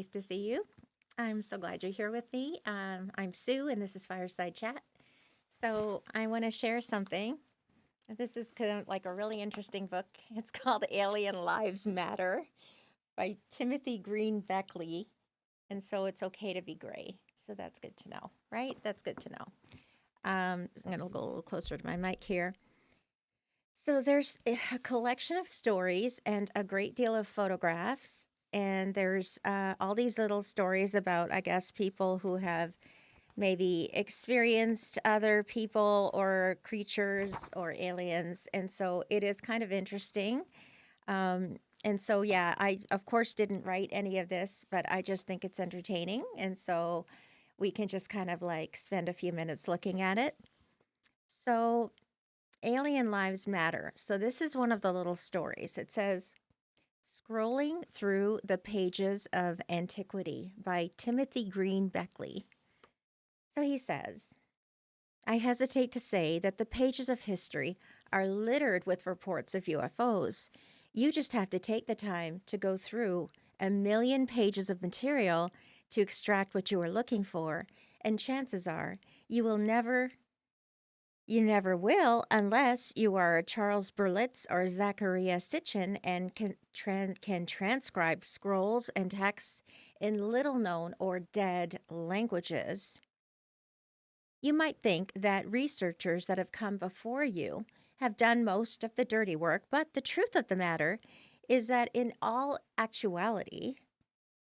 nice to see you. I'm so glad you're here with me. I'm Sue, and this is Fireside Chat. So, I want to share something. This is kind of like a really interesting book. It's called Alien Lives Matter by Timothy Green Beckley. And so, it's okay to be gray. So, that's good to know, right? That's good to know. I'm going to go a little closer to my mic here. So, there's a collection of stories and a great deal of photographs and there's all these little stories about, I guess, people who have maybe experienced other people or creatures or aliens. And so it is kind of interesting. And so, yeah, I, of course, didn't write any of this, but I just think it's entertaining. And so we can just kind of like spend a few minutes looking at it. So, Alien Lives Matter. So, this is one of the little stories. It says, Scrolling Through the Pages of Antiquity by Timothy Green Beckley. So he says, I hesitate to say that the pages of history are littered with reports of UFOs. You just have to take the time to go through a million pages of material to extract what you are looking for, and chances are you never will unless you are Charles Berlitz or Zachariah Sitchin and can transcribe scrolls and texts in little known or dead languages. You might think that researchers that have come before you have done most of the dirty work, but the truth of the matter is that in all actuality,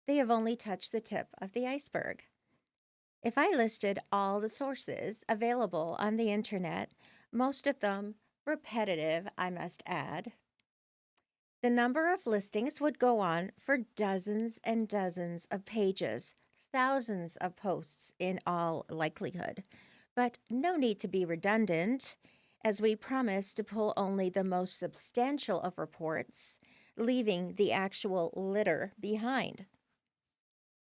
they have only touched the tip of the iceberg. If I listed all the sources available on the internet, most of them repetitive, I must add, the number of listings would go on for dozens and dozens of pages, thousands of posts in all likelihood. But no need to be redundant, as we promise to pull only the most substantial of reports, leaving the actual litter behind.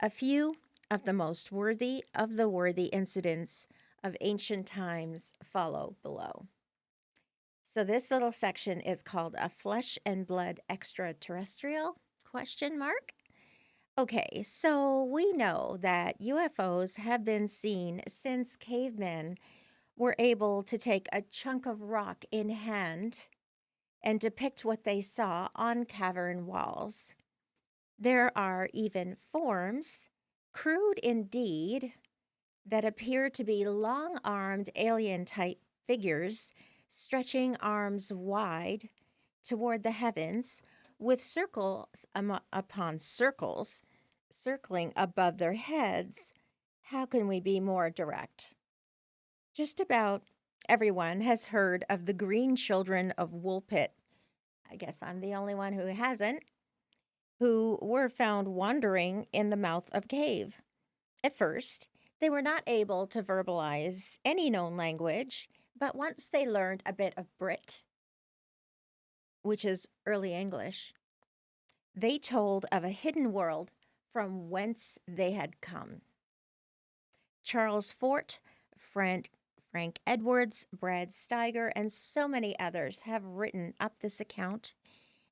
A few of the most worthy of the worthy incidents of ancient times follow below. So this little section is called a flesh and blood extraterrestrial question mark. Okay, so we know that UFOs have been seen since cavemen were able to take a chunk of rock in hand and depict what they saw on cavern walls. There are even forms, crude indeed, that appear to be long armed alien type figures stretching arms wide toward the heavens with circles upon circles circling above their heads. How can we be more direct? Just about everyone has heard of the green children of Woolpit. I guess I'm the only one who hasn't, who were found wandering in the mouth of a cave. At first, they were not able to verbalize any known language, but once they learned a bit of Brit, which is early English, they told of a hidden world from whence they had come. Charles Fort, Frank Edwards, Brad Steiger, and so many others have written up this account,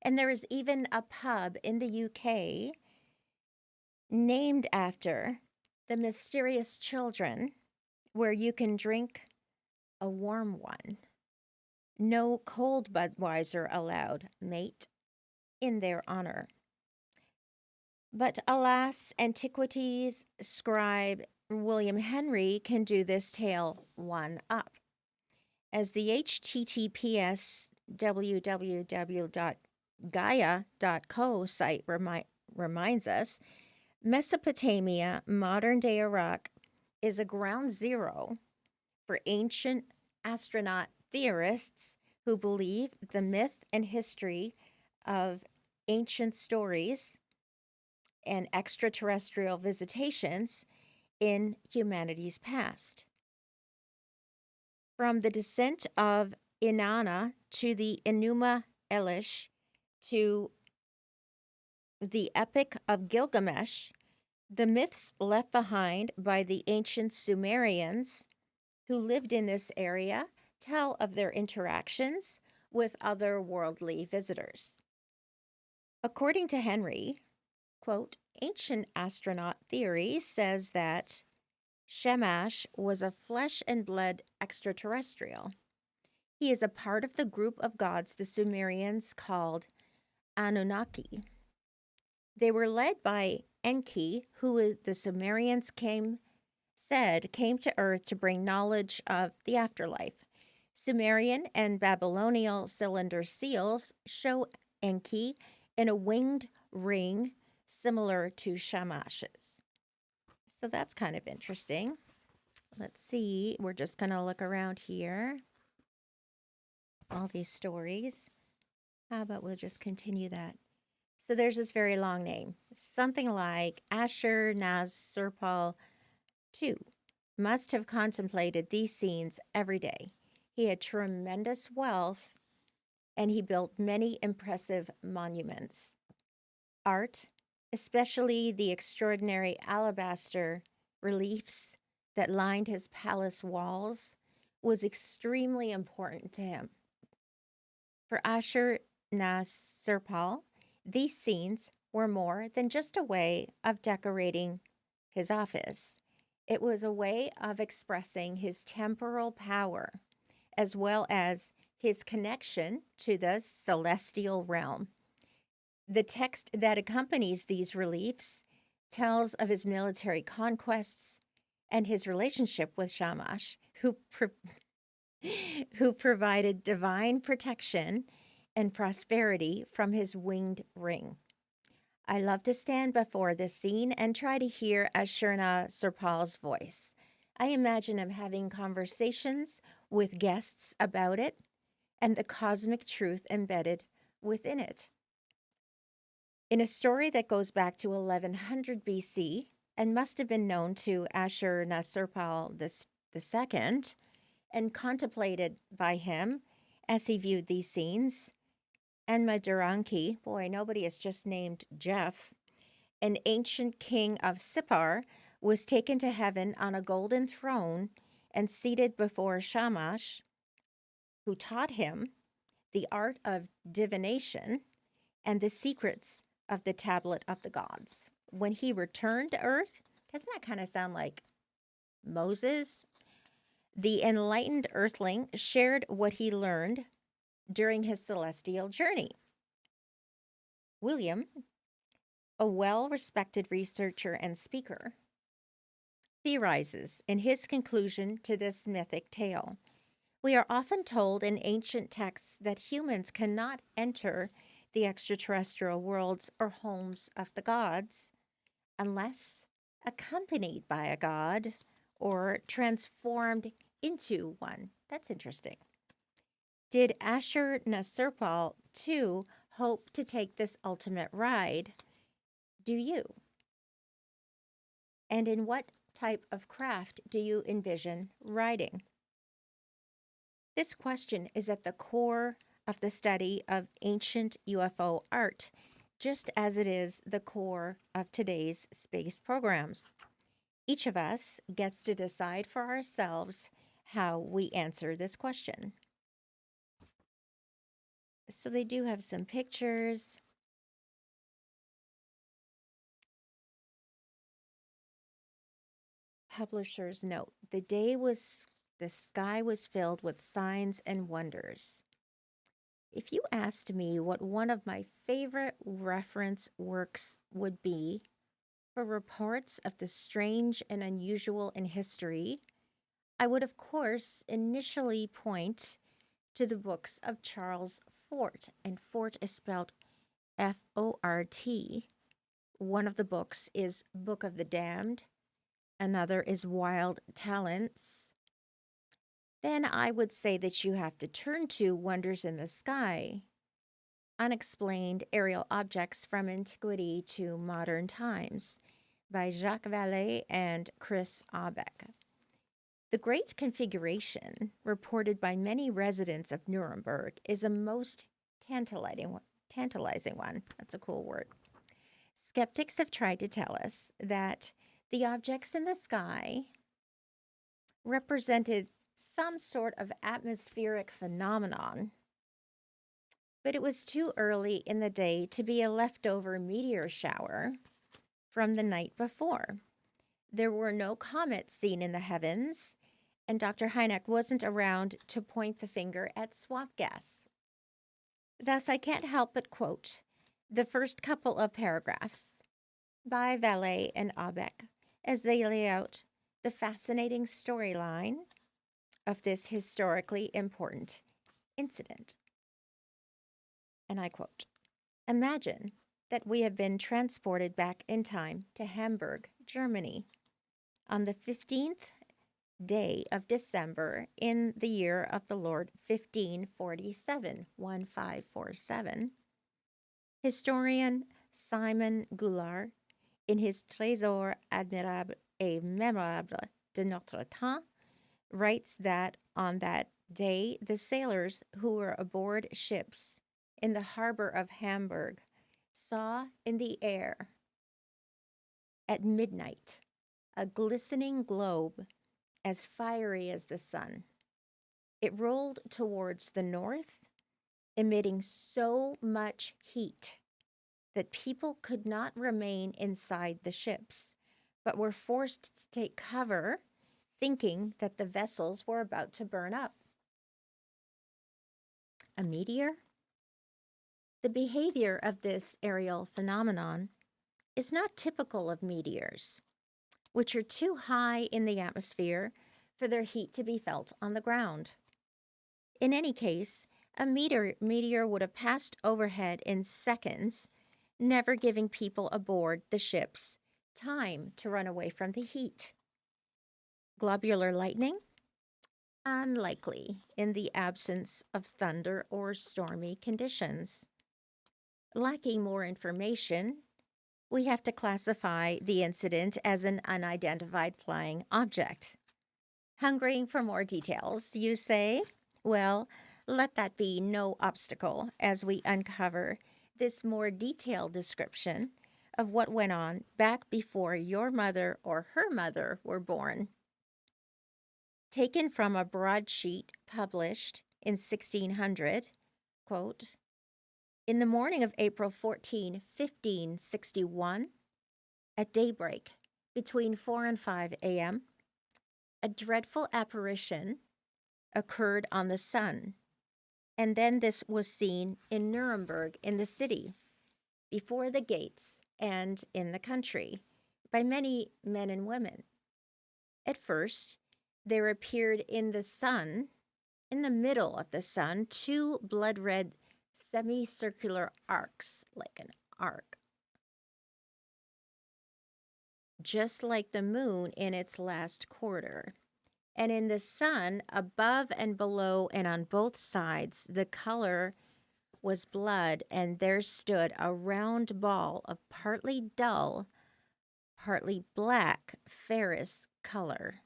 and there is even a pub in the UK named after the mysterious children where you can drink a warm one. No cold Budweiser allowed, mate, in their honor. But alas, antiquities scribe William Henry can do this tale one up. As the https www.gaia.co site reminds us, Mesopotamia, modern day Iraq, is a ground zero for ancient astronaut theorists who believe the myth and history of ancient stories and extraterrestrial visitations in humanity's past. From the descent of Inanna to the Enuma Elish to the Epic of Gilgamesh, the myths left behind by the ancient Sumerians who lived in this area tell of their interactions with otherworldly visitors. According to Henry, Quote, ancient astronaut theory says that Shamash was a flesh and blood extraterrestrial. He is a part of the group of gods the Sumerians called Anunnaki. They were led by Enki, who the Sumerians came to Earth to bring knowledge of the afterlife. Sumerian and Babylonian cylinder seals show Enki in a winged ring similar to Shamash's. So that's kind of interesting. Let's see. We're just going to look around here. All these stories. How about we'll just continue that? So there's this very long name. Something like Ashur-nas-Surpal II must have contemplated these scenes every day. He had tremendous wealth and he built many impressive monuments. Art, especially the extraordinary alabaster reliefs that lined his palace walls, was extremely important to him. For Ashur-nas-Surpal, these scenes were more than just a way of decorating his office. It was a way of expressing his temporal power, as well as his connection to the celestial realm. The text that accompanies these reliefs tells of his military conquests and his relationship with Shamash, who provided divine protection and prosperity from his winged ring. I love to stand before this scene and try to hear Ashurna-Surpal's voice. I imagine him having conversations with guests about it and the cosmic truth embedded within it. In a story that goes back to 1100 BC and must have been known to Ashur-Nasirpal II and contemplated by him as he viewed these scenes, Enma-Duranki, boy, nobody is just named Jeff, an ancient king of Sippar, was taken to heaven on a golden throne and seated before Shamash, who taught him the art of divination and the secrets of the tablet of the gods. When he returned to earth, doesn't that kind of sound like Moses? The enlightened earthling shared what he learned during his celestial journey. William, a well-respected researcher and speaker, theorizes in his conclusion to this mythic tale. We are often told in ancient texts that humans cannot enter the extraterrestrial worlds or homes of the gods unless accompanied by a god or transformed into one. That's interesting. Did Ashur-Nasirpal II hope to take this ultimate ride? Do you? And in what type of craft do you envision riding? This question is at the core of the study of ancient UFO art, just as it is the core of today's space programs. Each of us gets to decide for ourselves how we answer this question. So they do have some pictures. Publisher's note: the sky was filled with signs and wonders. If you asked me what one of my favorite reference works would be for reports of the strange and unusual in history, I would, of course, initially point to the books of Charles Fort, and Fort is spelled F-O-R-T. One of the books is Book of the Damned. Another is Wild Talents. Then I would say that you have to turn to Wonders in the Sky, Unexplained Aerial Objects from Antiquity to Modern Times by Jacques Vallée and Chris Aubeck. The Great Configuration, reported by many residents of Nuremberg, is a most tantalizing one. That's a cool word. Skeptics have tried to tell us that the objects in the sky represented some sort of atmospheric phenomenon, but it was too early in the day to be a leftover meteor shower. from the night before. There were no comets seen in the heavens, and Dr. Hynek wasn't around to point the finger at swamp gas. Thus, I can't help but quote the first couple of paragraphs by Vallée and Abeck as they lay out the fascinating storyline of this historically important incident. And I quote, "Imagine that we have been transported back in time to Hamburg, Germany, on the 15th day of December in the year of the Lord 1547. Historian Simon Goulart, in his Trésor admirable et mémorable de notre temps, writes that on that day the sailors who were aboard ships in the harbor of Hamburg saw in the air at midnight a glistening globe as fiery as the sun. It rolled towards the north, emitting so much heat that people could not remain inside the ships, but were forced to take cover, thinking that the vessels were about to burn up." A meteor? The behavior of this aerial phenomenon is not typical of meteors, which are too high in the atmosphere for their heat to be felt on the ground. In any case, a meteor would have passed overhead in seconds, never giving people aboard the ships time to run away from the heat. Globular lightning? Unlikely in the absence of thunder or stormy conditions. Lacking more information, we have to classify the incident as an unidentified flying object. Hungering for more details, you say? Well, let that be no obstacle as we uncover this more detailed description of what went on back before your mother or her mother were born. Taken from a broadsheet published in 1600, quote, "In the morning of April 14, 1561, at daybreak, between 4 and 5 a.m., a dreadful apparition occurred on the sun, and then this was seen in Nuremberg in the city, before the gates, and in the country, by many men and women. At first, there appeared in the sun, in the middle of the sun, two blood-red semicircular arcs, like an arc, just like the moon in its last quarter. And in the sun, above and below and on both sides, the color was blood, and there stood a round ball of partly dull, partly black ferrous color.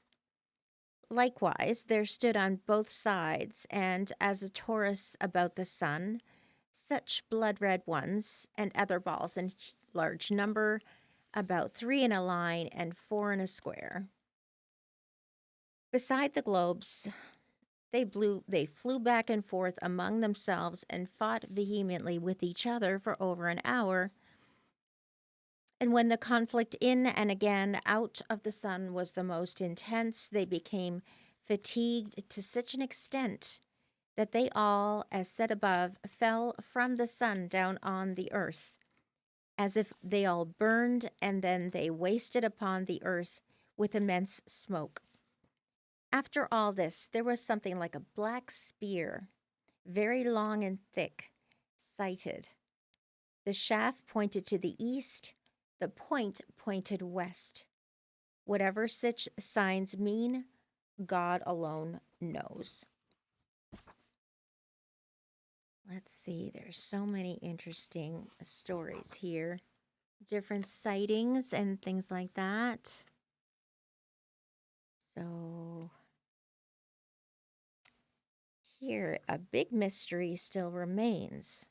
Likewise, there stood on both sides, and as a torus about the sun, such blood-red ones, and other balls in large number, about 3 in a line and 4 in a square. Beside the globes, they flew back and forth among themselves and fought vehemently with each other for over an hour. And when the conflict in and again out of the sun was the most intense, they became fatigued to such an extent that they all, as said above, fell from the sun down on the earth, as if they all burned, and then they wasted upon the earth with immense smoke. After all this, there was something like a black spear, very long and thick, sighted. The shaft pointed to the east, the point pointed west. Whatever such signs mean, God alone knows." Let's see, there's so many interesting stories here. Different sightings and things like that. So here, a big mystery still remains.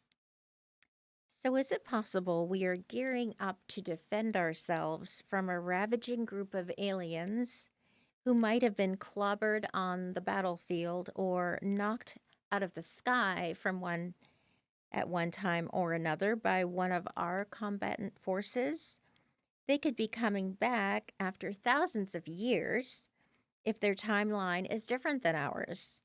So is it possible we are gearing up to defend ourselves from a ravaging group of aliens who might have been clobbered on the battlefield or knocked out of the sky at one time or another by one of our combatant forces? They could be coming back after thousands of years if their timeline is different than ours.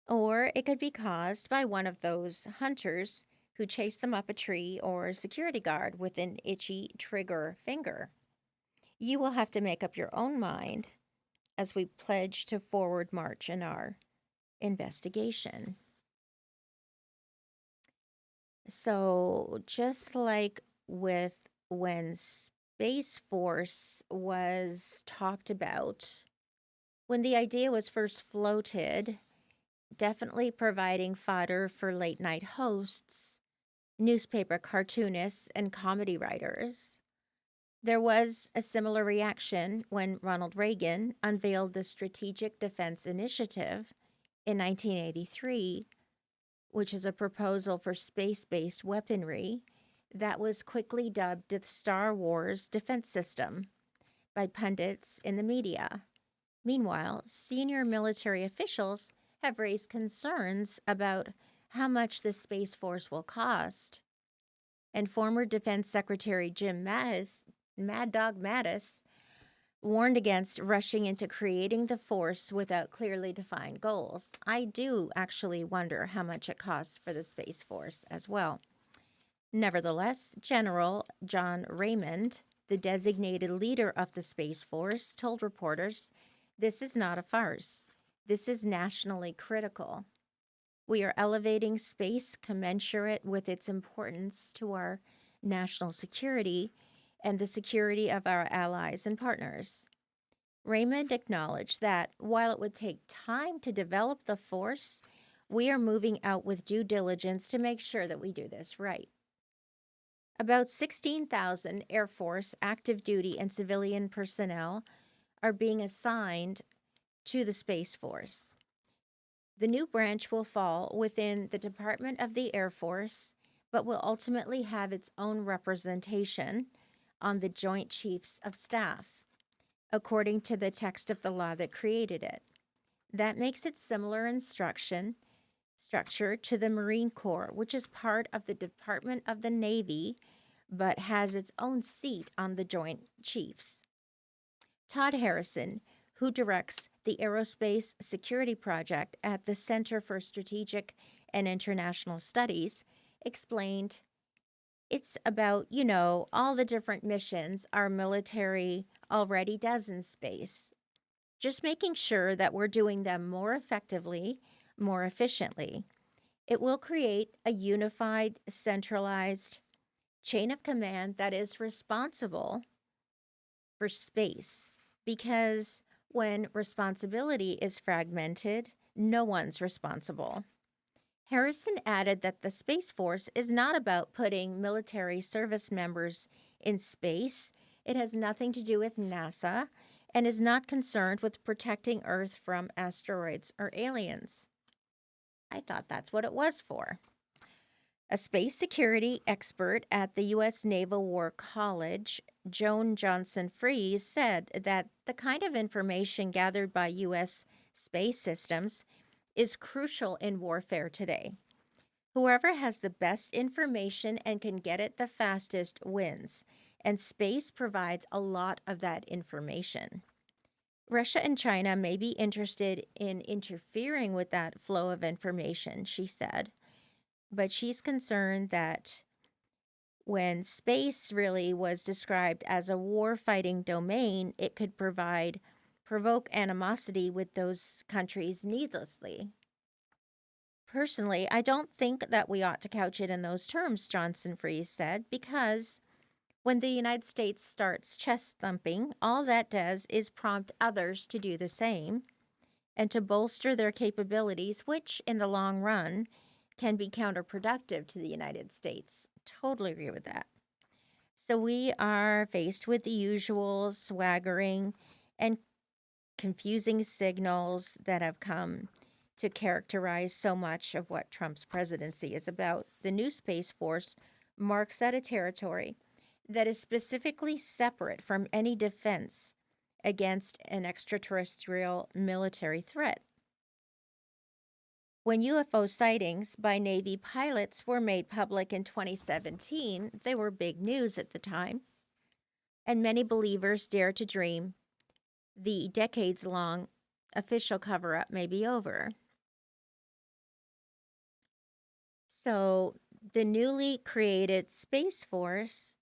Or it could be caused by one of those hunters who chased them up a tree or a security guard with an itchy trigger finger. You will have to make up your own mind as we pledge to forward march in our investigation. So, just like with when Space Force was talked about, when the idea was first floated, definitely providing fodder for late night hosts, newspaper cartoonists, and comedy writers. There was a similar reaction when Ronald Reagan unveiled the Strategic Defense Initiative in 1983, which is a proposal for space based weaponry that was quickly dubbed the Star Wars defense system by pundits in the media. Meanwhile, senior military officials have raised concerns about how much the Space Force will cost. And former Defense Secretary Jim Mattis, Mad Dog Mattis, warned against rushing into creating the force without clearly defined goals. I do actually wonder how much it costs for the Space Force as well. Nevertheless, General John Raymond, the designated leader of the Space Force, told reporters, "This is not a farce. This is nationally critical. We are elevating space commensurate with its importance to our national security and the security of our allies and partners." Raymond acknowledged that while it would take time to develop the force, we are moving out with due diligence to make sure that we do this right. About 16,000 Air Force active duty and civilian personnel are being assigned to the Space Force. The new branch will fall within the Department of the Air Force, but will ultimately have its own representation on the Joint Chiefs of Staff, according to the text of the law that created it. That makes it similar in structure to the Marine Corps, which is part of the Department of the Navy, but has its own seat on the Joint Chiefs. Todd Harrison, who directs the Aerospace Security Project at the Center for Strategic and International Studies, explained, "It's about, all the different missions our military already does in space. Just making sure that we're doing them more effectively, more efficiently. It will create a unified, centralized chain of command that is responsible for space, because when responsibility is fragmented, no one's responsible." Harrison added that the Space Force is not about putting military service members in space. It has nothing to do with NASA and is not concerned with protecting Earth from asteroids or aliens. I thought that's what it was for. A space security expert at the U.S. Naval War College, Joan Johnson Fries, said that the kind of information gathered by U.S. space systems is crucial in warfare today. Whoever has the best information and can get it the fastest wins, and space provides a lot of that information. Russia and China may be interested in interfering with that flow of information, she said, but she's concerned that when space really was described as a war-fighting domain, it could provoke animosity with those countries needlessly. Personally, I don't think that we ought to couch it in those terms, Johnson Fries said, because when the United States starts chest thumping, all that does is prompt others to do the same and to bolster their capabilities, which in the long run can be counterproductive to the United States. Totally agree with that. So we are faced with the usual swaggering and confusing signals that have come to characterize so much of what Trump's presidency is about. The new Space Force marks out a territory that is specifically separate from any defense against an extraterrestrial military threat. When UFO sightings by Navy pilots were made public in 2017, they were big news at the time. and many believers dare to dream the decades long official cover up may be over. So, the newly created Space Force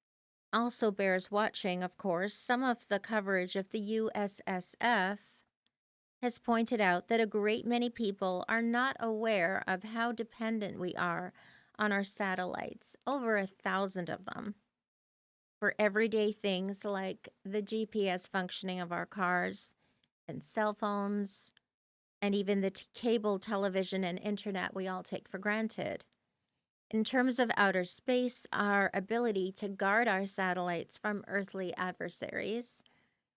also bears watching, of course. Some of the coverage of the USSF has pointed out that a great many people are not aware of how dependent we are on our satellites, over 1,000 of them, for everyday things like the GPS functioning of our cars and cell phones, and even the cable television and internet we all take for granted. In terms of outer space, our ability to guard our satellites from earthly adversaries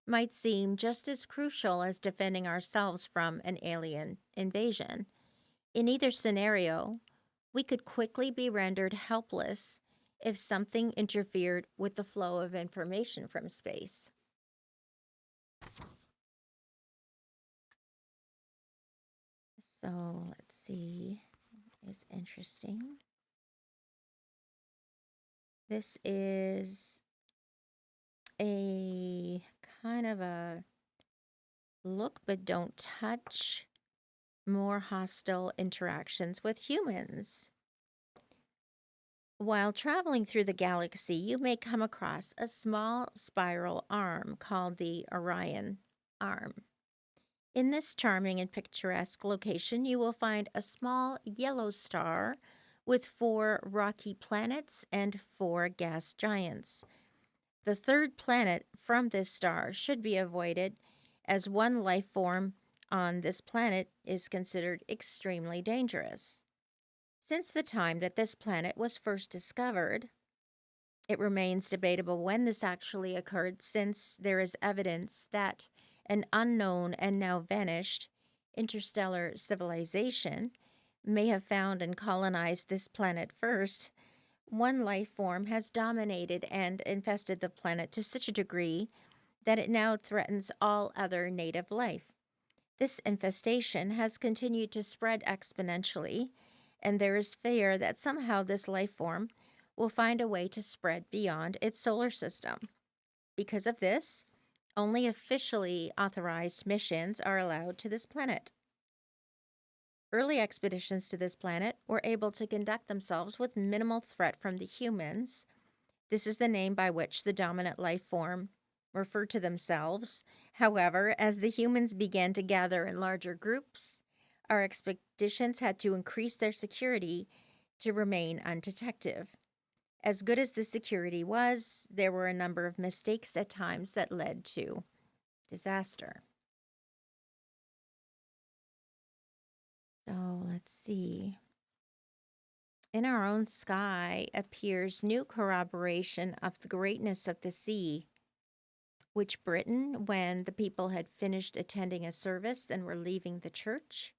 might seem just as crucial as defending ourselves from an alien invasion. In either scenario, we could quickly be rendered helpless if something interfered with the flow of information from space. So let's see, is interesting. This is a kind of a look but don't touch more hostile interactions with humans. While traveling through the galaxy, you may come across a small spiral arm called the Orion Arm. In this charming and picturesque location, you will find a small yellow star with 4 rocky planets and 4 gas giants. The third planet from this star should be avoided, as one life form on this planet is considered extremely dangerous. Since the time that this planet was first discovered, it remains debatable when this actually occurred, since there is evidence that an unknown and now vanished interstellar civilization may have found and colonized this planet first. One life form has dominated and infested the planet to such a degree that it now threatens all other native life. This infestation has continued to spread exponentially, and there is fear that somehow this life form will find a way to spread beyond its solar system. Because of this, only officially authorized missions are allowed to this planet. Early expeditions to this planet were able to conduct themselves with minimal threat from the humans. This is the name by which the dominant life form referred to themselves. However, as the humans began to gather in larger groups, our expeditions had to increase their security to remain undetected. As good as the security was, there were a number of mistakes at times that led to disaster. So let's see. In our own sky appears new corroboration of the greatness of the sea, which Britain, when the people had finished attending a service and were leaving the church,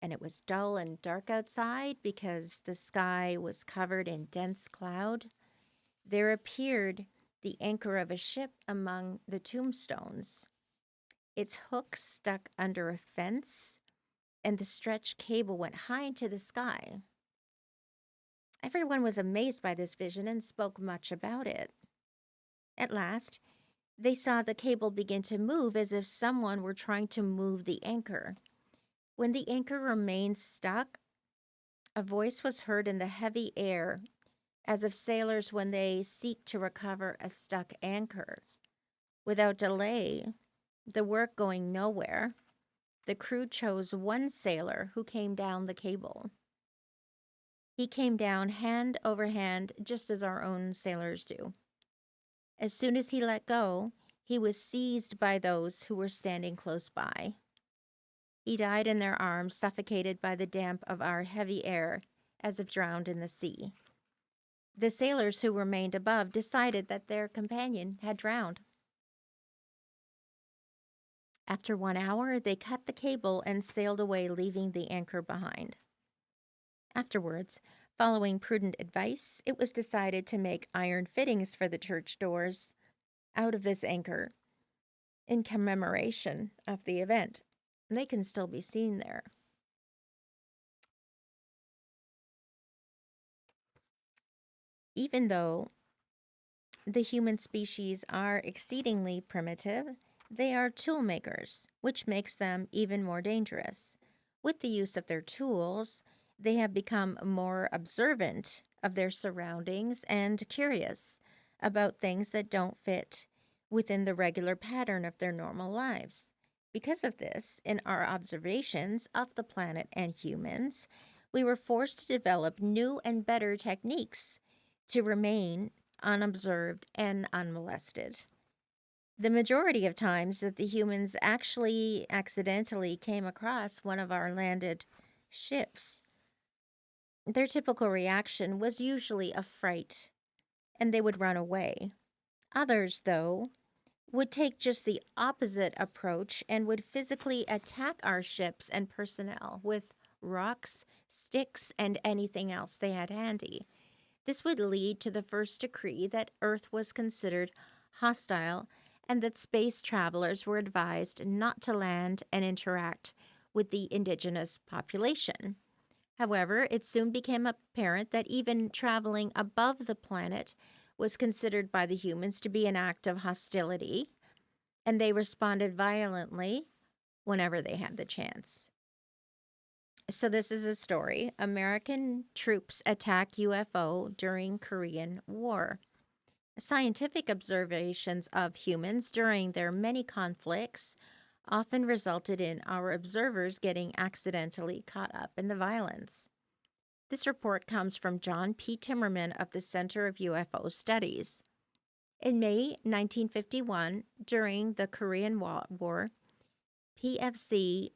and it was dull and dark outside because the sky was covered in dense cloud, there appeared the anchor of a ship among the tombstones. Its hook stuck under a fence, and the stretched cable went high into the sky. Everyone was amazed by this vision and spoke much about it. At last, they saw the cable begin to move as if someone were trying to move the anchor. When the anchor remained stuck, a voice was heard in the heavy air, as of sailors when they seek to recover a stuck anchor. Without delay, the work going nowhere, the crew chose one sailor who came down the cable. He came down hand over hand, just as our own sailors do. As soon as he let go, he was seized by those who were standing close by. He died in their arms, suffocated by the damp of our heavy air, as if drowned in the sea. The sailors who remained above decided that their companion had drowned. After 1 hour, they cut the cable and sailed away, leaving the anchor behind. Afterwards, following prudent advice, it was decided to make iron fittings for the church doors out of this anchor in commemoration of the event. They can still be seen there. Even though the human species are exceedingly primitive, they are tool makers, which makes them even more dangerous. With the use of their tools, they have become more observant of their surroundings and curious about things that don't fit within the regular pattern of their normal lives. Because of this, in our observations of the planet and humans, we were forced to develop new and better techniques to remain unobserved and unmolested. The majority of times that the humans actually accidentally came across one of our landed ships, their typical reaction was usually a fright and they would run away. Others, though, would take just the opposite approach and would physically attack our ships and personnel with rocks, sticks, and anything else they had handy. This would lead to the first decree that Earth was considered hostile and that space travelers were advised not to land and interact with the indigenous population. However, it soon became apparent that even traveling above the planet was considered by the humans to be an act of hostility, and they responded violently whenever they had the chance. So this is a story. American troops attack UFO during Korean War. Scientific observations of humans during their many conflicts often resulted in our observers getting accidentally caught up in the violence. This report comes from John P. Timmerman of the Center of UFO Studies. In May 1951, during the Korean War, PFC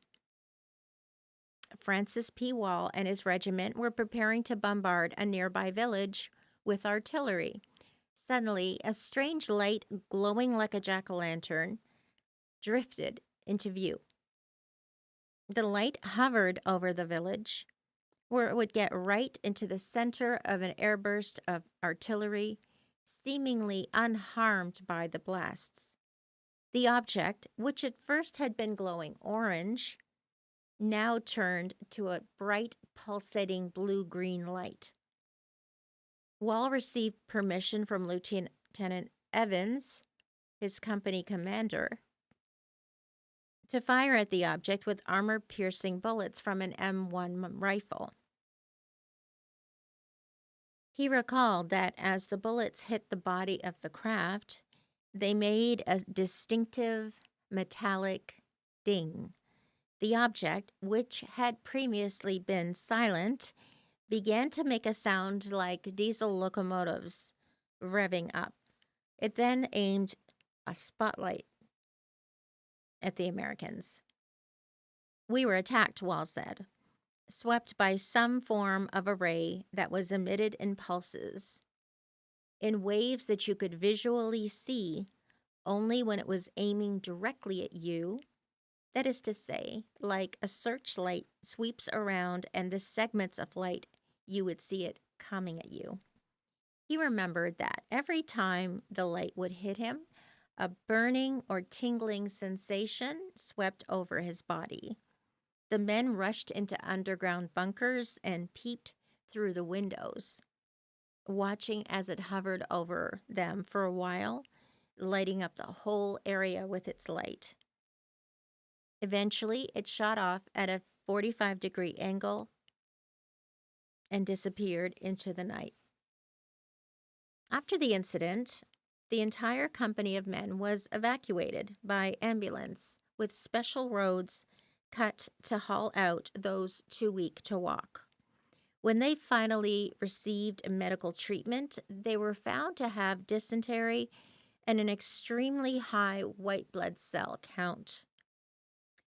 Francis P. Wall and his regiment were preparing to bombard a nearby village with artillery. Suddenly, a strange light glowing like a jack-o'-lantern drifted into view. The light hovered over the village, where it would get right into the center of an airburst of artillery, seemingly unharmed by the blasts. The object, which at first had been glowing orange, now turned to a bright, pulsating blue-green light. Wall received permission from Lieutenant Evans, his company commander, to fire at the object with armor-piercing bullets from an M1 rifle. He recalled that as the bullets hit the body of the craft, they made a distinctive metallic ding. The object, which had previously been silent, began to make a sound like diesel locomotives revving up. It then aimed a spotlight at the Americans. We were attacked, Wall said, swept by some form of a ray that was emitted in pulses, in waves that you could visually see only when it was aiming directly at you. That is to say, like a searchlight sweeps around and the segments of light, you would see it coming at you. He remembered that every time the light would hit him, a burning or tingling sensation swept over his body. The men rushed into underground bunkers and peeped through the windows, watching as it hovered over them for a while, lighting up the whole area with its light. Eventually, it shot off at a 45-degree angle and disappeared into the night. After the incident, the entire company of men was evacuated by ambulance with special roads cut to haul out those too weak to walk. When they finally received medical treatment, they were found to have dysentery and an extremely high white blood cell count.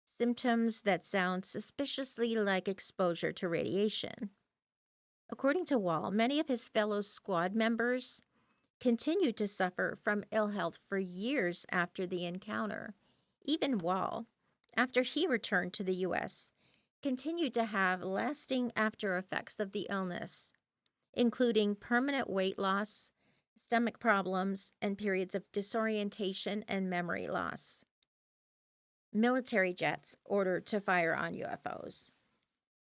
Symptoms that sound suspiciously like exposure to radiation. According to Wall, many of his fellow squad members continued to suffer from ill health for years after the encounter. Even Wall, after he returned to the U.S., continued to have lasting after effects of the illness, including permanent weight loss, stomach problems, and periods of disorientation and memory loss. Military jets ordered to fire on UFOs.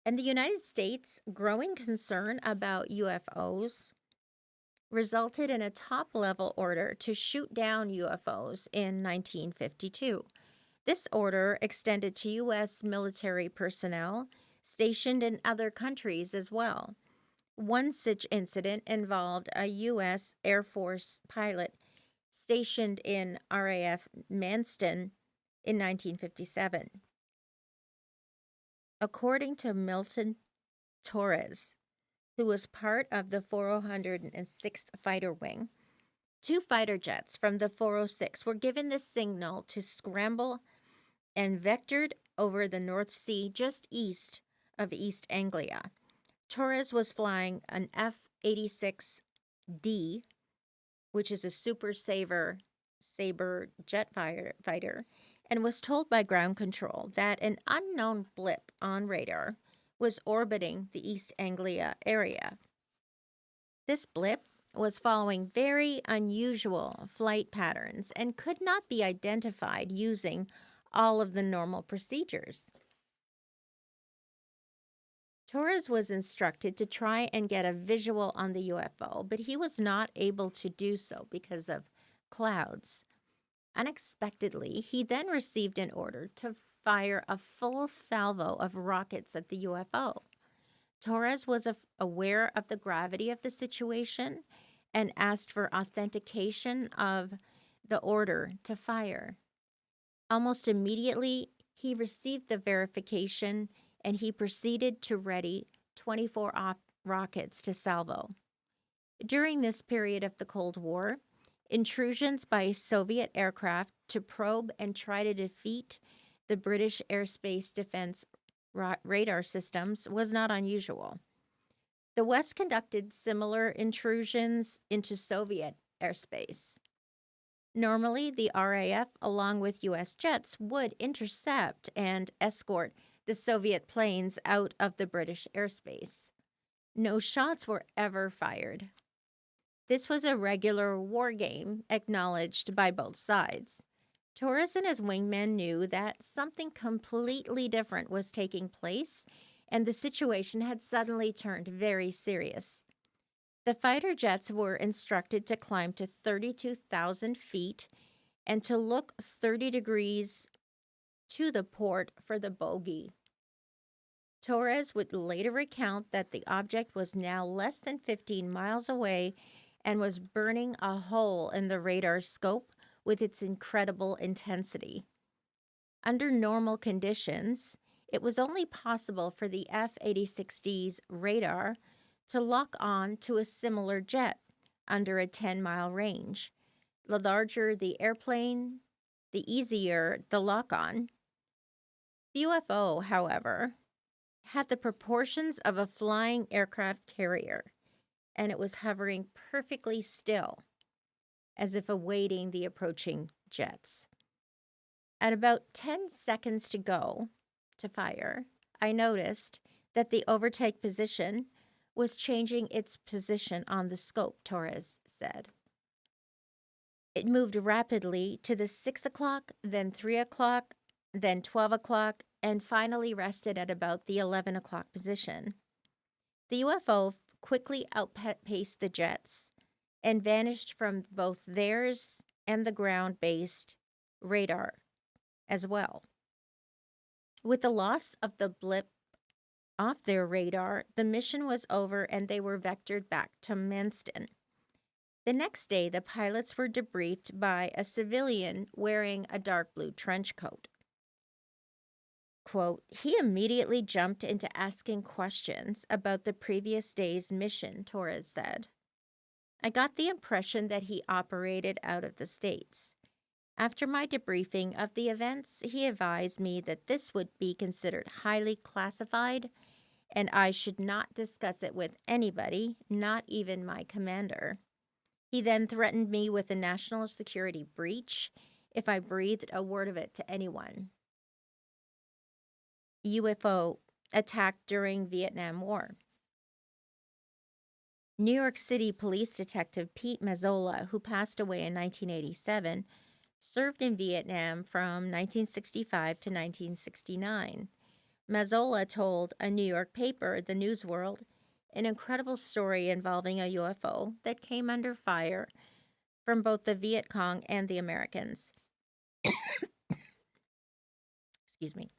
And the United States' growing concern about UFOs resulted in a top level order to shoot down UFOs in 1952. This order extended to U.S. military personnel stationed in other countries as well. One such incident involved a U.S. Air Force pilot stationed in RAF Manston in 1957. According to Milton Torres, who was part of the 406th Fighter Wing, two fighter jets from the 406 were given the signal to scramble and vectored over the North Sea just east of East Anglia. Torres was flying an F-86D, which is a Super Sabre jet fighter, and was told by ground control that an unknown blip on radar was orbiting the East Anglia area. This blip was following very unusual flight patterns and could not be identified using all of the normal procedures. Torres was instructed to try and get a visual on the UFO, but he was not able to do so because of clouds. Unexpectedly, he then received an order to fire a full salvo of rockets at the UFO. Torres was aware of the gravity of the situation and asked for authentication of the order to fire. Almost immediately, he received the verification and he proceeded to ready 24 rockets to salvo. During this period of the Cold War, intrusions by Soviet aircraft to probe and try to defeat the British airspace defense radar systems was not unusual. The West conducted similar intrusions into Soviet airspace. Normally, the RAF, along with U.S. jets, would intercept and escort the Soviet planes out of the British airspace. No shots were ever fired. This was a regular war game acknowledged by both sides. Torres and his wingmen knew that something completely different was taking place, and the situation had suddenly turned very serious. The fighter jets were instructed to climb to 32,000 feet and to look 30 degrees to the port for the bogey. Torres would later recount that the object was now less than 15 miles away and was burning a hole in the radar scope with its incredible intensity. Under normal conditions, it was only possible for the F-86D's radar to lock on to a similar jet under a 10-mile range. The larger the airplane, the easier the lock-on. The UFO, however, had the proportions of a flying aircraft carrier, and it was hovering perfectly still, as if awaiting the approaching jets. At about 10 seconds to go to fire, I noticed that the overtake position was changing its position on the scope, Torres said. It moved rapidly to the 6 o'clock, then 3 o'clock, then 12 o'clock, and finally rested at about the 11 o'clock position. The UFO quickly outpaced the jets and vanished from both theirs and the ground-based radar as well. With the loss of the blip off their radar, the mission was over and they were vectored back to Manston. The next day, the pilots were debriefed by a civilian wearing a dark blue trench coat. Quote, he immediately jumped into asking questions about the previous day's mission, Torres said. I got the impression that he operated out of the States. After my debriefing of the events, he advised me that this would be considered highly classified and I should not discuss it with anybody, not even my commander. He then threatened me with a national security breach if I breathed a word of it to anyone. UFO attack during Vietnam War. New York City police detective Pete Mazzola, who passed away in 1987, served in Vietnam from 1965 to 1969. Mazzola told a New York paper, The News World, an incredible story involving a UFO that came under fire from both the Viet Cong and the Americans. Excuse me.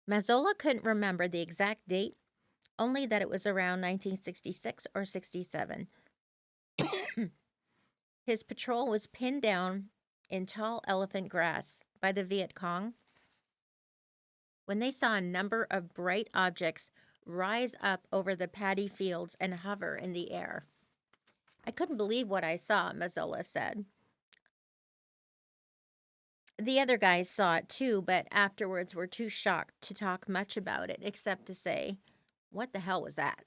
Mazzola couldn't remember the exact date, only that it was around 1966 or 67. His patrol was pinned down in tall elephant grass by the Viet Cong when they saw a number of bright objects rise up over the paddy fields and hover in the air. I couldn't believe what I saw, Mazzola said. The other guys saw it too, but afterwards were too shocked to talk much about it, except to say, "What the hell was that?"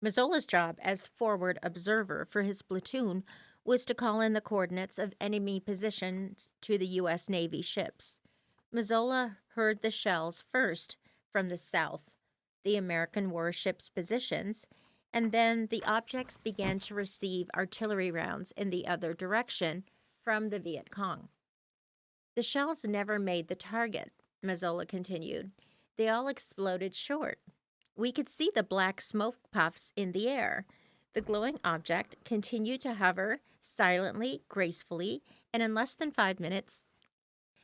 Mazzola's job as forward observer for his platoon was to call in the coordinates of enemy positions to the U.S. Navy ships. Mazzola heard the shells first from the south, the American warships' positions, and then the objects began to receive artillery rounds in the other direction from the Viet Cong. The shells never made the target, Mazzola continued. They all exploded short. We could see the black smoke puffs in the air. The glowing object continued to hover silently, gracefully, and in less than 5 minutes,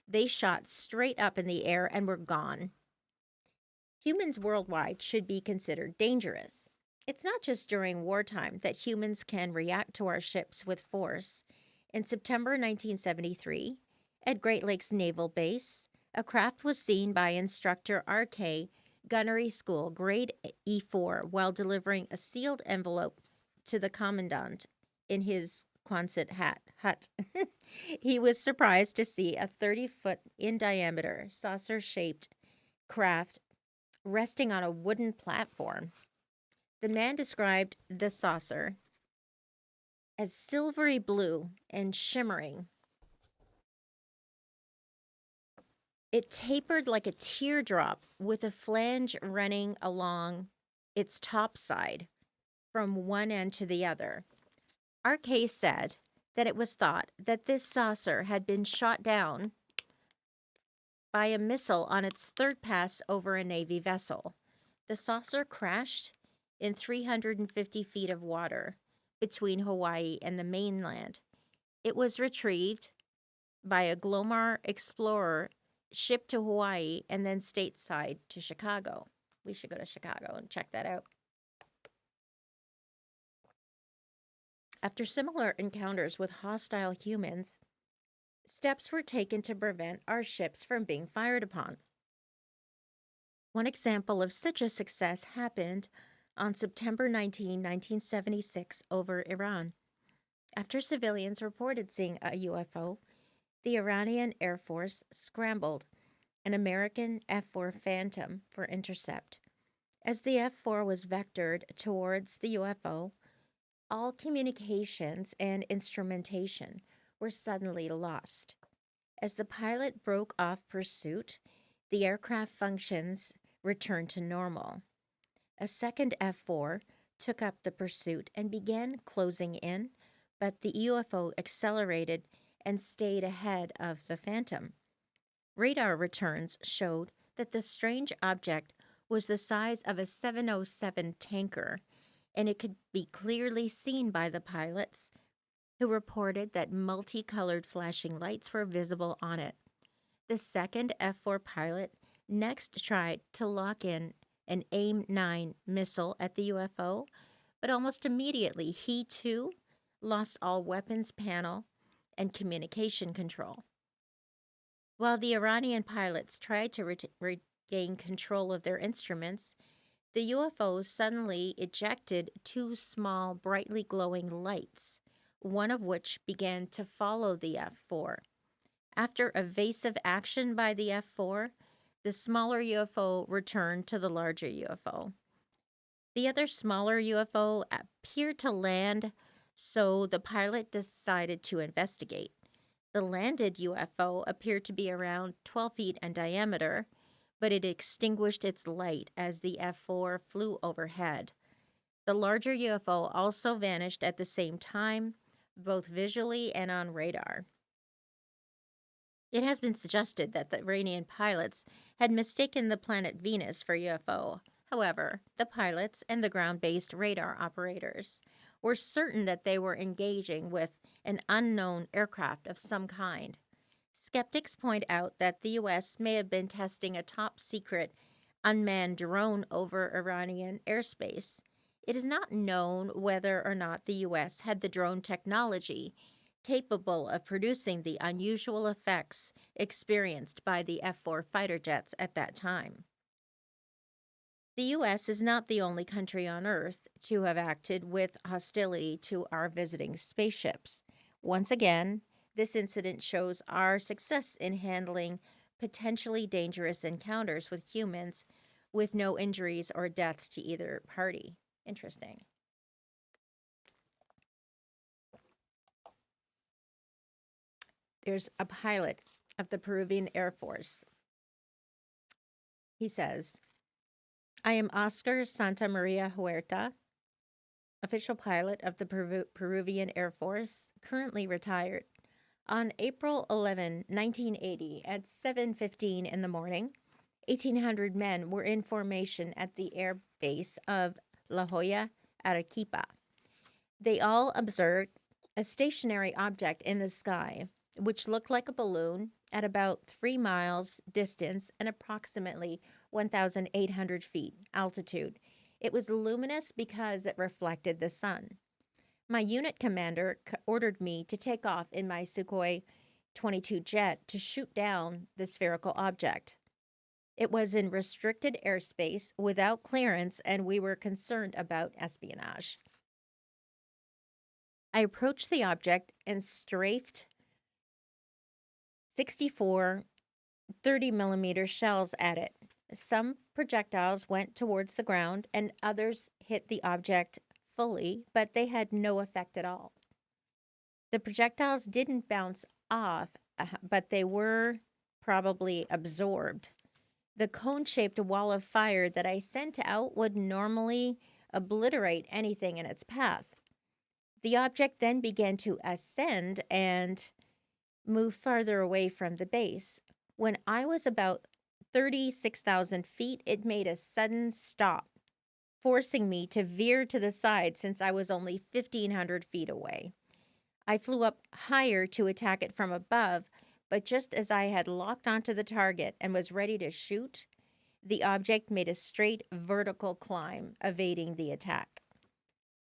they shot straight up in the air and were gone. Humans worldwide should be considered dangerous. It's not just during wartime that humans can react to our ships with force. In September 1973, at Great Lakes Naval Base, a craft was seen by instructor RK Gunnery School, grade E4, while delivering a sealed envelope to the commandant in his Quonset hut. He was surprised to see a 30-foot in diameter, saucer-shaped craft resting on a wooden platform. The man described the saucer as silvery blue and shimmering. It tapered like a teardrop with a flange running along its top side from one end to the other. RK said that it was thought that this saucer had been shot down by a missile on its third pass over a Navy vessel. The saucer crashed in 350 feet of water between Hawaii and the mainland. It was retrieved by a Glomar Explorer shipped to Hawaii and then stateside to Chicago. We should go to Chicago and check that out. After similar encounters with hostile humans, steps were taken to prevent our ships from being fired upon. One example of such a success happened on September 19, 1976, over Iran. After civilians reported seeing a UFO, the Iranian Air Force scrambled an American F-4 Phantom for intercept. As the F-4 was vectored towards the UFO, all communications and instrumentation were suddenly lost. As the pilot broke off pursuit, the aircraft functions returned to normal. A second F-4 took up the pursuit and began closing in, but the UFO accelerated and stayed ahead of the Phantom. Radar returns showed that the strange object was the size of a 707 tanker, and it could be clearly seen by the pilots, who reported that multicolored flashing lights were visible on it. The second F-4 pilot next tried to lock in an AIM-9 missile at the UFO, but almost immediately he too lost all weapons panel and communication control. While the Iranian pilots tried to regain control of their instruments, the UFO suddenly ejected two small, brightly glowing lights, one of which began to follow the F-4. After evasive action by the F-4, the smaller UFO returned to the larger UFO. The other smaller UFO appeared to land, so the pilot decided to investigate. The landed UFO appeared to be around 12 feet in diameter, but it extinguished its light as the F-4 flew overhead. The larger UFO also vanished at the same time, both visually and on radar. It has been suggested that the Iranian pilots had mistaken the planet Venus for UFO. However, the pilots and the ground based radar operators were certain that they were engaging with an unknown aircraft of some kind. Skeptics point out that the U.S. may have been testing a top secret unmanned drone over Iranian airspace. It is not known whether or not the U.S. had the drone technology capable of producing the unusual effects experienced by the F 4 fighter jets at that time. The U.S. is not the only country on Earth to have acted with hostility to our visiting spaceships. Once again, this incident shows our success in handling potentially dangerous encounters with humans with no injuries or deaths to either party. Interesting. There's a pilot of the Peruvian Air Force. He says, I am Oscar Santa Maria Huerta, official pilot of the Peruvian Air Force, currently retired. On April 11, 1980, at 7:15 in the morning, 1,800 men were in formation at the air base of La Joya, Arequipa. They all observed a stationary object in the sky, which looked like a balloon at about 3 miles distance and approximately 1,800 feet altitude. It was luminous because it reflected the sun. My unit commander ordered me to take off in my Sukhoi 22 jet to shoot down the spherical object. It was in restricted airspace without clearance, and we were concerned about espionage. I approached the object and strafed 64 30-millimeter shells at it. Some projectiles went towards the ground, and others hit the object fully, but they had no effect at all. The projectiles didn't bounce off, but they were probably absorbed. The cone-shaped wall of fire that I sent out would normally obliterate anything in its path. The object then began to ascend and move farther away from the base. When I was about 36,000 feet, it made a sudden stop, forcing me to veer to the side since I was only 1,500 feet away. I flew up higher to attack it from above, but just as I had locked onto the target and was ready to shoot, the object made a straight vertical climb, evading the attack.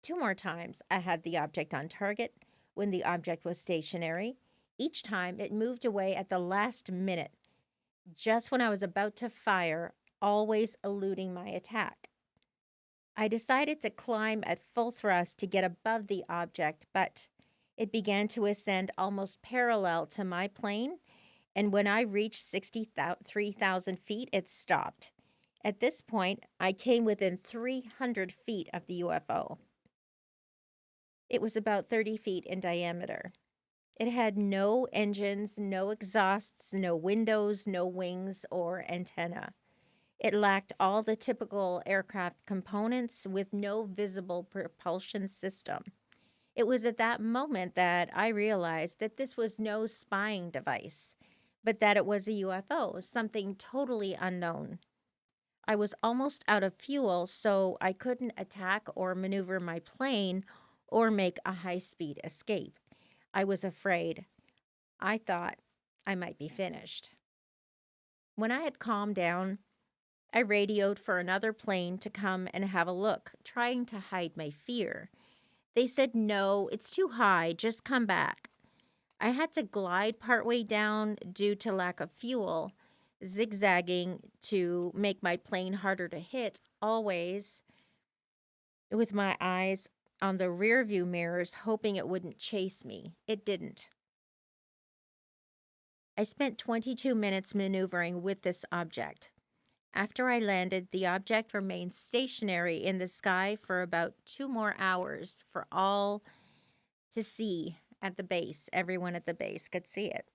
2 more times I had the object on target when the object was stationary. Each time it moved away at the last minute, just when I was about to fire, always eluding my attack. I decided to climb at full thrust to get above the object, but it began to ascend almost parallel to my plane, and when I reached 63,000 feet, it stopped. At this point, I came within 300 feet of the UFO. It was about 30 feet in diameter. It had no engines, no exhausts, no windows, no wings or antenna. It lacked all the typical aircraft components with no visible propulsion system. It was at that moment that I realized that this was no spying device, but that it was a UFO, something totally unknown. I was almost out of fuel, so I couldn't attack or maneuver my plane or make a high-speed escape. I was afraid. I thought I might be finished. When I had calmed down, I radioed for another plane to come and have a look, trying to hide my fear. They said, no, it's too high, just come back. I had to glide partway down due to lack of fuel, zigzagging to make my plane harder to hit, always with my eyes on the rear view mirrors, hoping it wouldn't chase me. It didn't. I spent 22 minutes maneuvering with this object. After I landed, the object remained stationary in the sky for about 2 more hours for all to see at the base. Everyone at the base could see it.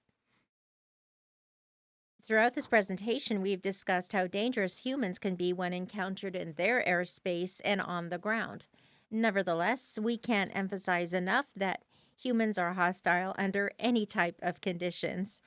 Throughout this presentation, we've discussed how dangerous humans can be when encountered in their airspace and on the ground. Nevertheless, we can't emphasize enough that humans are hostile under any type of conditions.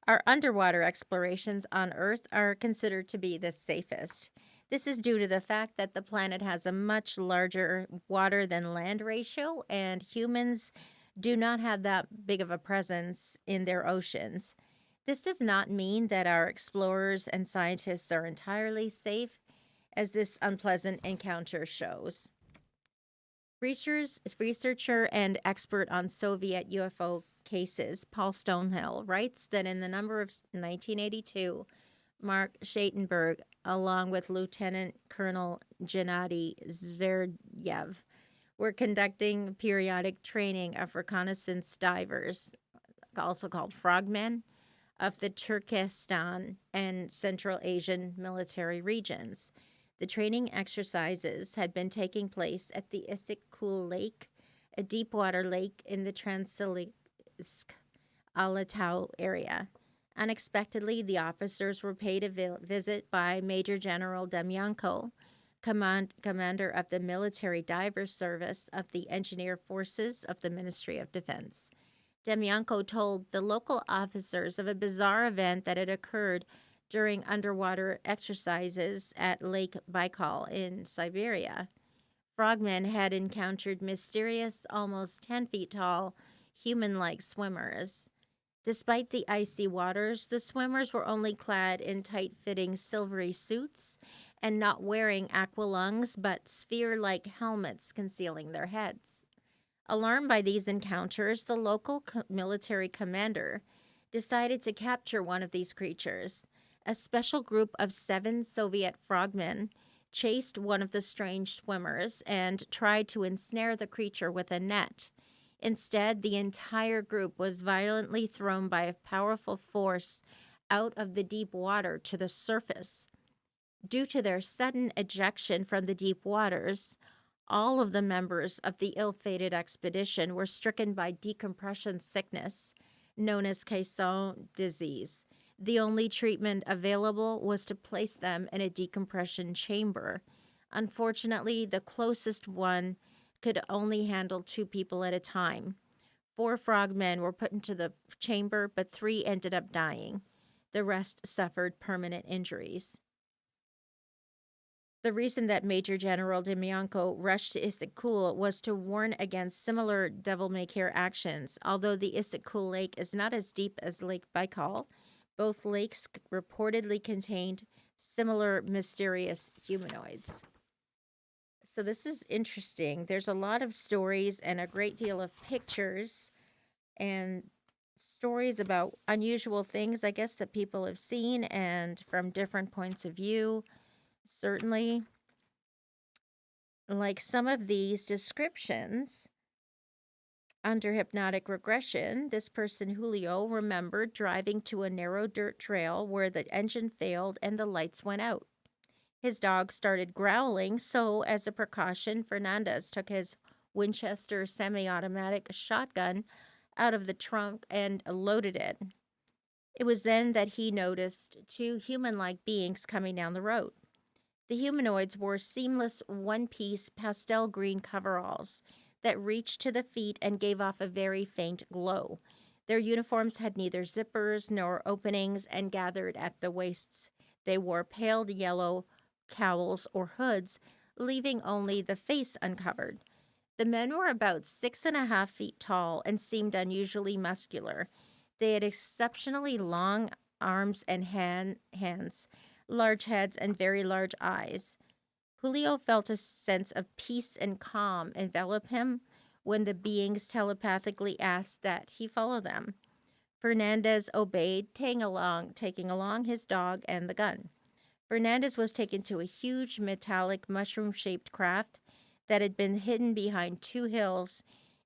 Our underwater explorations on Earth are considered to be the safest. This is due to the fact that the planet has a much larger water than land ratio, and humans do not have that big of a presence in their oceans. This does not mean that our explorers and scientists are entirely safe, as this unpleasant encounter shows. Researcher and expert on Soviet UFO cases, Paul Stonehill, writes that in the number of 1982, Mark Schatenberg, along with Lieutenant Colonel Gennady Zveryev, were conducting periodic training of reconnaissance divers, also called frogmen, of the Turkestan and Central Asian military regions. The training exercises had been taking place at the Issyk-Kul Lake, a deep-water lake in the Transilsk Alatau area. Unexpectedly, the officers were paid a visit by Major General Demyanko, commander of the Military Diver Service of the Engineer Forces of the Ministry of Defense. Demyanko told the local officers of a bizarre event that had occurred during underwater exercises at Lake Baikal in Siberia. Frogmen had encountered mysterious, almost 10 feet tall, human like swimmers. Despite the icy waters, the swimmers were only clad in tight fitting silvery suits and not wearing aqualungs but sphere like helmets concealing their heads. Alarmed by these encounters, the local military commander decided to capture one of these creatures. A special group of 7 Soviet frogmen chased one of the strange swimmers and tried to ensnare the creature with a net. Instead, the entire group was violently thrown by a powerful force out of the deep water to the surface. Due to their sudden ejection from the deep waters, all of the members of the ill-fated expedition were stricken by decompression sickness, known as caisson disease. The only treatment available was to place them in a decompression chamber. Unfortunately, the closest one could only handle 2 people at a time. 4 frogmen were put into the chamber, but 3 ended up dying. The rest suffered permanent injuries. The reason that Major General Demyanko rushed to Issyk-Kul was to warn against similar devil-may-care actions. Although the Issyk-Kul Lake is not as deep as Lake Baikal, both lakes reportedly contained similar mysterious humanoids. So this is interesting. There's a lot of stories and a great deal of pictures and stories about unusual things, I guess, that people have seen and from different points of view. Certainly, like some of these descriptions under hypnotic regression, this person, Julio, remembered driving to a narrow dirt trail where the engine failed and the lights went out. His dog started growling, so as a precaution, Fernandez took his Winchester semi-automatic shotgun out of the trunk and loaded it. It was then that he noticed 2 human-like beings coming down the road. The humanoids wore seamless one-piece pastel green coveralls that reached to the feet and gave off a very faint glow. Their uniforms had neither zippers nor openings and gathered at the waists. They wore pale yellow cowls or hoods, leaving only the face uncovered. The men were about 6.5 feet tall and seemed unusually muscular. They had exceptionally long arms and hands, large heads, and very large eyes. Julio felt a sense of peace and calm envelop him when the beings telepathically asked that he follow them. Fernandez obeyed, taking along his dog and the gun. Fernandez was taken to a huge metallic mushroom-shaped craft that had been hidden behind 2 hills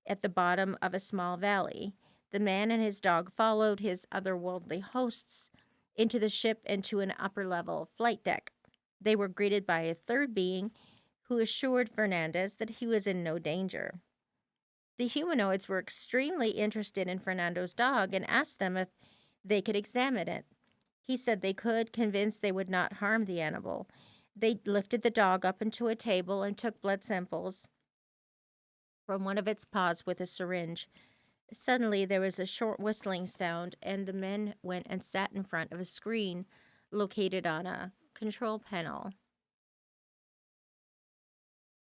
at the bottom of a small valley. The man and his dog followed his otherworldly hosts into the ship and to an upper-level flight deck. They were greeted by a 3rd being who assured Fernandez that he was in no danger. The humanoids were extremely interested in Fernando's dog and asked them if they could examine it. He said they could, convinced they would not harm the animal. They lifted the dog up into a table and took blood samples from one of its paws with a syringe. Suddenly, there was a short whistling sound, and the men went and sat in front of a screen located on a control panel.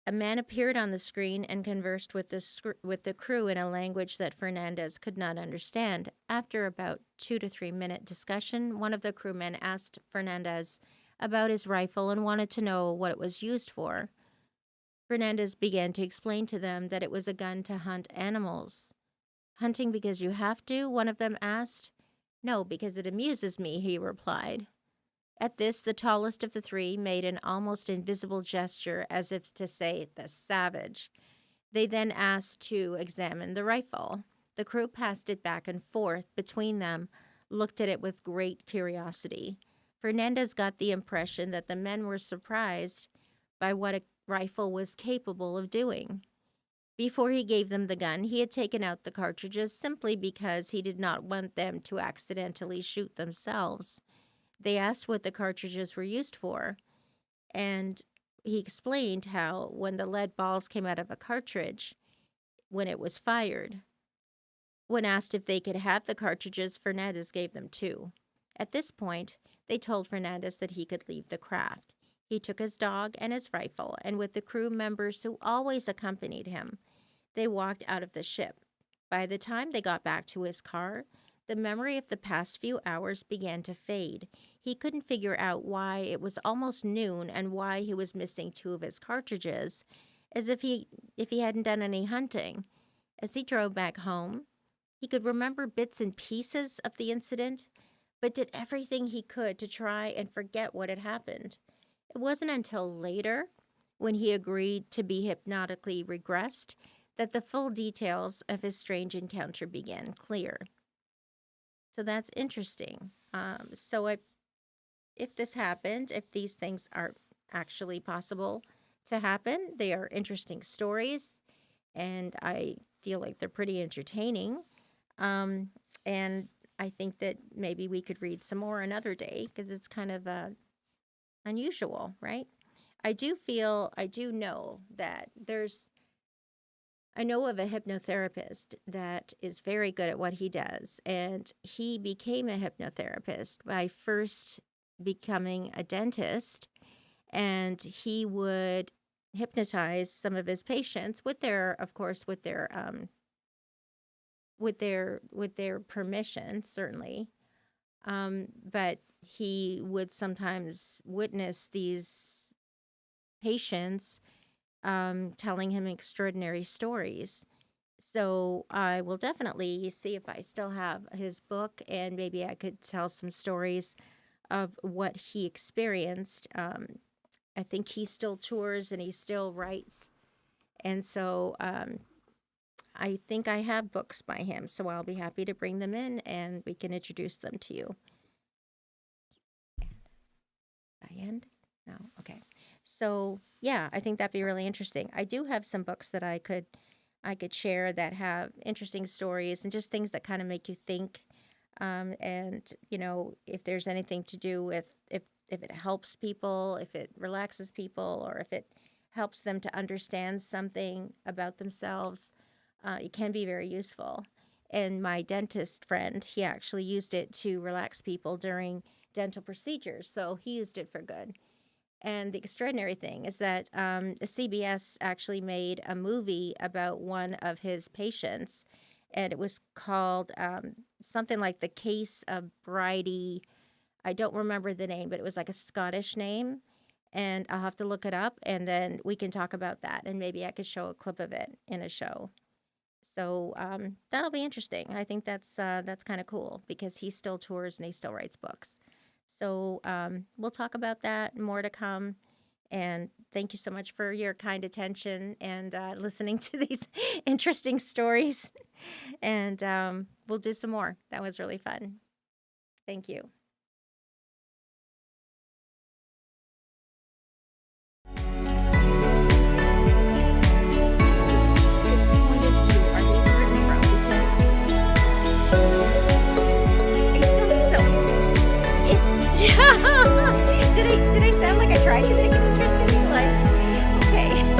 A man appeared on the screen and conversed with with the crew in a language that Fernandez could not understand. After about 2 to 3 minute discussion, one of the crewmen asked Fernandez about his rifle and wanted to know what it was used for. Fernandez began to explain to them that it was a gun to hunt animals. Hunting because you have to? One of them asked. No, because it amuses me, he replied. At this, the tallest of the three made an almost invisible gesture as if to say, the savage. They then asked to examine the rifle. The crew passed it back and forth between them, looked at it with great curiosity. Fernandez got the impression that the men were surprised by what a rifle was capable of doing. Before he gave them the gun, he had taken out the cartridges simply because he did not want them to accidentally shoot themselves. They asked what the cartridges were used for, and he explained how when the lead balls came out of a cartridge, when it was fired, when asked if they could have the cartridges, Fernandez gave them two. At this point, they told Fernandez that he could leave the craft. He took his dog and his rifle, and with the crew members who always accompanied him, they walked out of the ship. By the time they got back to his car, the memory of the past few hours began to fade. He couldn't figure out why it was almost noon and why he was missing two of his cartridges, as if he hadn't done any hunting. As he drove back home, he could remember bits and pieces of the incident, but did everything he could to try and forget what had happened. It wasn't until later, when he agreed to be hypnotically regressed, that the full details of his strange encounter began clear. So that's interesting. So if this happened, if these things are actually possible to happen, they are interesting stories, and I feel like they're pretty entertaining. And I think that maybe we could read some more another day because it's kind of unusual, right? I do know that I know of a hypnotherapist that is very good at what he does, and he became a hypnotherapist by first becoming a dentist, and he would hypnotize some of his patients with their, of course, with their permission, certainly. But he would sometimes witness these patients telling him extraordinary stories. So I will definitely see if I still have his book, and maybe I could tell some stories of what he experienced. I think he still tours and he still writes. And so I think I have books by him, so I'll be happy to bring them in and we can introduce them to you. I end? No, okay. So yeah, I think that'd be really interesting. I do have some books that I could share that have interesting stories and just things that kind of make you think. And if there's anything to do with if it helps people, if it relaxes people, or if it helps them to understand something about themselves, it can be very useful. And my dentist friend, he actually used it to relax people during dental procedures, so he used it for good. And the extraordinary thing is that CBS actually made a movie about one of his patients, and it was called something like The Case of Bridie. I don't remember the name, but it was like a Scottish name, and I'll have to look it up, and then we can talk about that, and maybe I could show a clip of it in a show. So that'll be interesting. I think that's kind of cool because he still tours and he still writes books. So we'll talk about that, more to come. And thank you so much for your kind attention and listening to these interesting stories. And we'll do some more. That was really fun. Thank you.